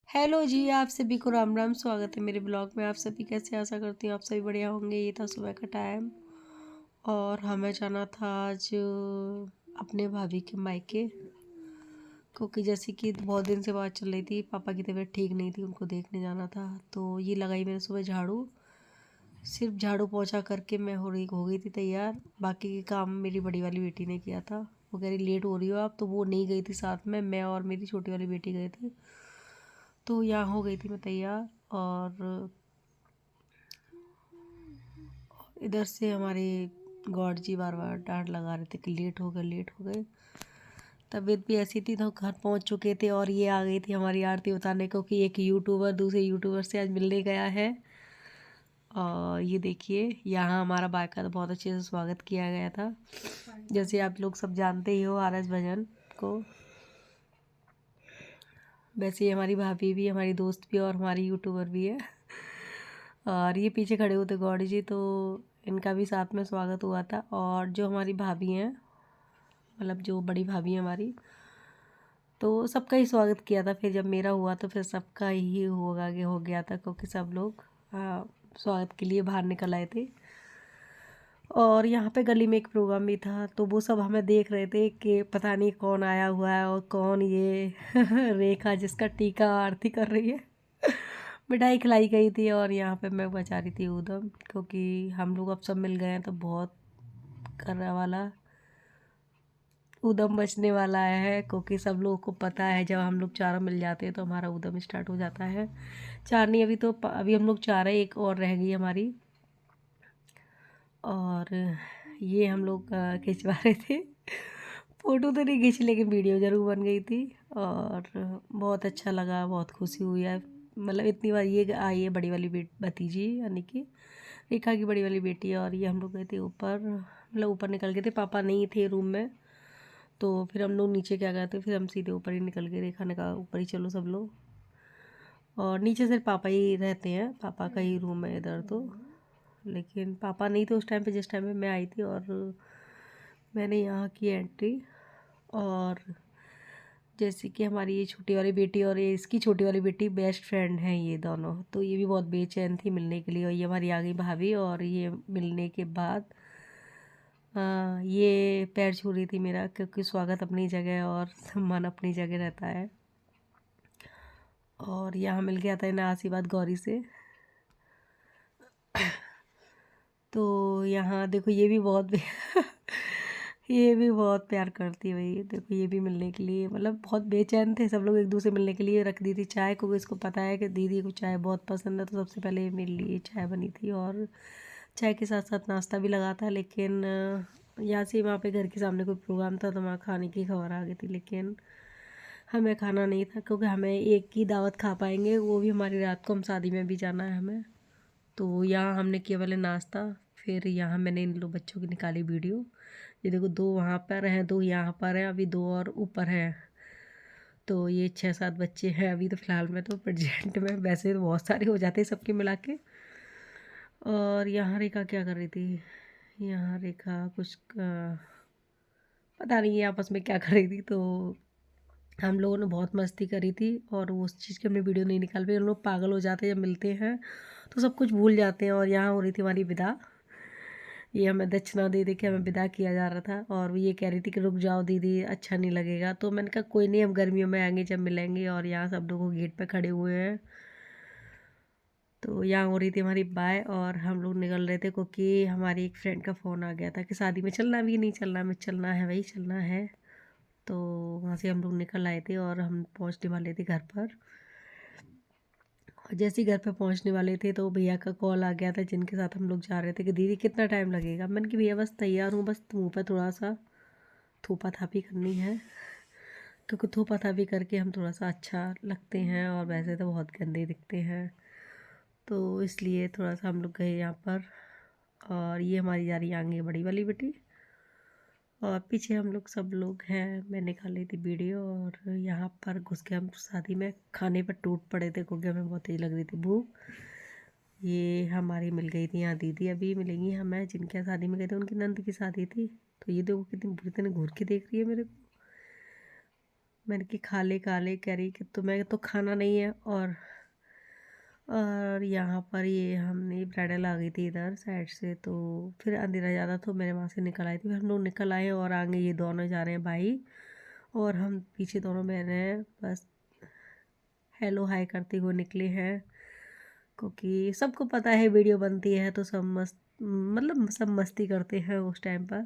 Hello जी, आप सभी को राम राम। स्वागत है मेरे ब्लॉग में। आप सभी कैसे? आशा करती हूँ आप सभी बढ़िया होंगे। ये था सुबह का टाइम और हमें जाना था आज अपने भाभी के मायके, क्योंकि जैसे कि बहुत दिन से बात चल रही थी, पापा की तबीयत ठीक नहीं थी, उनको देखने जाना था। तो ये लगाई मैंने सुबह झाड़ू। सिर्फ झाड़ू पोछा करके मैं हो गई थी तैयार। बाकी के काम मेरी बड़ी वाली बेटी ने किया था। वो कह रही लेट हो रही हो आप, तो वो नहीं गई थी साथ में, मैं और मेरी छोटी वाली बेटी गए थे। तो यहाँ हो गई थी मैं तैयार। और इधर से हमारे गॉड जी बार बार डांट लगा रहे थे कि लेट हो गए लेट हो गए। तबीयत भी ऐसी थी तो घर पहुंच चुके थे और ये आ गई थी हमारी आरती उतारने, क्योंकि एक यूट्यूबर दूसरे यूट्यूबर से आज मिलने गया है। और ये देखिए, यहाँ हमारा बायका तो बहुत अच्छे से स्वागत किया गया था, जैसे आप लोग सब जानते ही हो RS भजन को। वैसे ही हमारी भाभी भी, हमारी दोस्त भी और हमारी यूट्यूबर भी है। और ये पीछे खड़े हुए थे गौड़ी जी, तो इनका भी साथ में स्वागत हुआ था। और जो हमारी भाभी हैं, मतलब जो बड़ी भाभी है हमारी, तो सबका ही स्वागत किया था। फिर जब मेरा हुआ तो फिर सबका ही हो गया था, क्योंकि सब लोग स्वागत के लिए बाहर निकल आए थे। और यहाँ पे गली में एक प्रोग्राम भी था, तो वो सब हमें देख रहे थे कि पता नहीं कौन आया हुआ है और कौन ये रेखा जिसका टीका आरती कर रही है। मिठाई खिलाई गई थी और यहाँ पे मैं बचा रही थी ऊधम, क्योंकि हम लोग अब सब मिल गए हैं तो बहुत करने वाला ऊधम मचने वाला है। क्योंकि सब लोगों को पता है जब हम लोग चारों मिल जाते हैं तो हमारा ऊधम स्टार्ट हो जाता है। चार नहीं, अभी हम लोग चार है, एक और रह गई हमारी। और ये हम लोग खिंचवा रहे थे। फ़ोटो तो नहीं खींची लेकिन वीडियो ज़रूर बन गई थी। और बहुत अच्छा लगा, बहुत खुशी हुई है। मतलब इतनी बार ये आई है बड़ी वाली भतीजी, यानी कि रेखा की बड़ी वाली बेटी। और ये हम लोग गए थे ऊपर, मतलब ऊपर निकल गए थे, पापा नहीं थे रूम में। तो फिर हम लोग नीचे क्या गए थे, फिर हम सीधे ऊपर ही निकल गए। रेखा ने कहा ऊपर ही चलो सब लोग। और नीचे सिर्फ पापा ही रहते हैं, पापा का ही रूम है इधर तो। लेकिन पापा नहीं थे उस टाइम पे जिस टाइम पे मैं आई थी। और मैंने यहाँ की एंट्री। और जैसे कि हमारी ये छोटी वाली बेटी और ये इसकी छोटी वाली बेटी बेस्ट फ्रेंड हैं ये दोनों, तो ये भी बहुत बेचैन थी मिलने के लिए। और ये हमारी आ गई भाभी, और ये मिलने के बाद ये पैर छू रही थी मेरा, क्योंकि स्वागत अपनी जगह और सम्मान अपनी जगह रहता है। और यहाँ मिल गया था इन्हें आशीर्वाद गौरी से। तो यहाँ देखो ये भी बहुत ये भी बहुत प्यार करती है भाई। देखो ये भी मिलने के लिए, मतलब बहुत बेचैन थे सब लोग एक दूसरे मिलने के लिए। रख दी थी चाय, क्योंकि इसको पता है कि दीदी को चाय बहुत पसंद है, तो सबसे पहले मेरे लिए चाय बनी थी। और चाय के साथ साथ नाश्ता भी लगा था। लेकिन यहाँ से वहाँ पे घर के सामने कोई प्रोग्राम था तो वहाँ खाने की खबर आ गई थी, लेकिन हमें खाना नहीं था, क्योंकि हमें एक ही दावत खा पाएंगे, वो भी हमारी रात को, हम शादी में भी जाना है हमें। तो यहाँ हमने किया पहले नाश्ता, फिर यहाँ मैंने इन लोग बच्चों की निकाली वीडियो। ये देखो, दो वहाँ पर हैं, दो यहाँ पर हैं, अभी दो और ऊपर हैं। तो ये 6-7 बच्चे हैं अभी तो फ़िलहाल में, तो प्रेजेंट में। वैसे तो बहुत सारे हो जाते हैं सबके मिला के। और यहाँ रेखा क्या कर रही थी? यहाँ रेखा कुछ पता नहीं ये आपस में क्या कर रही थी। तो हम लोगों ने बहुत मस्ती करी थी, और वो उस चीज़ की हमने वीडियो नहीं निकाल पाई। हम लोग पागल हो जाते हैं जब मिलते हैं, तो सब कुछ भूल जाते हैं। और यहाँ हो रही थी हमारी विदा। ये हमें दक्षिणा दे दे के हमें विदा किया जा रहा था। और वो ये कह रही थी कि रुक जाओ दीदी, अच्छा नहीं लगेगा। तो मैंने कहा कोई नहीं, हम गर्मियों में आएंगे जब मिलेंगे। और यहाँ सब लोग गेट पे खड़े हुए हैं। तो यहाँ हो रही थी हमारी बाय, और हम लोग निकल रहे थे, क्योंकि हमारी एक फ्रेंड का फ़ोन आ गया था कि शादी में चलना, भी नहीं चलना, में चलना है भाई, चलना है। तो वहाँ से हम लोग निकल आए थे और हम पहुँचने वाले थे घर पर। और जैसे ही घर पे पहुँचने वाले थे तो भैया का कॉल आ गया था, जिनके साथ हम लोग जा रहे थे, कि दीदी कितना टाइम लगेगा। मैंने कि भैया बस तैयार हूँ, बस मुँह पर थोड़ा सा थूपा थापी करनी है, क्योंकि थूपा थापी करके हम थोड़ा सा अच्छा लगते हैं, और वैसे तो बहुत गंदे दिखते हैं। तो इसलिए थोड़ा सा हम लोग गए यहाँ पर। और ये हमारी जा रही है आगे बड़ी वाली बेटी, और पीछे हम लोग सब लोग हैं। मैं निकाल ली थी वीडियो। और यहाँ पर घुस के हम शादी में खाने पर टूट पड़े थे, क्योंकि हमें बहुत तेज लग रही थी भूख। ये हमारी मिल गई थी यहाँ दीदी, अभी मिलेंगी हमें, जिनके यहाँ शादी में गए थे उनकी नंद की शादी थी। तो ये देखो कितनी बुरी तरह घूर के देख रही है मेरे को। मैंने कि खा ले कह रही कि तुम्हें तो खाना नहीं है। और यहाँ पर ये हमने ब्राइडल आ गई थी इधर साइड से, तो फिर अंधेरा ज़्यादा तो मेरे वहाँ से निकल आई थी। फिर हम लोग निकल आए और आगे ये दोनों जा रहे हैं भाई, और हम पीछे दोनों बहनें बस हेलो हाय करते हुए निकले हैं। क्योंकि सबको पता है वीडियो बनती है तो सब मस्त, मतलब सब मस्ती करते हैं उस टाइम पर।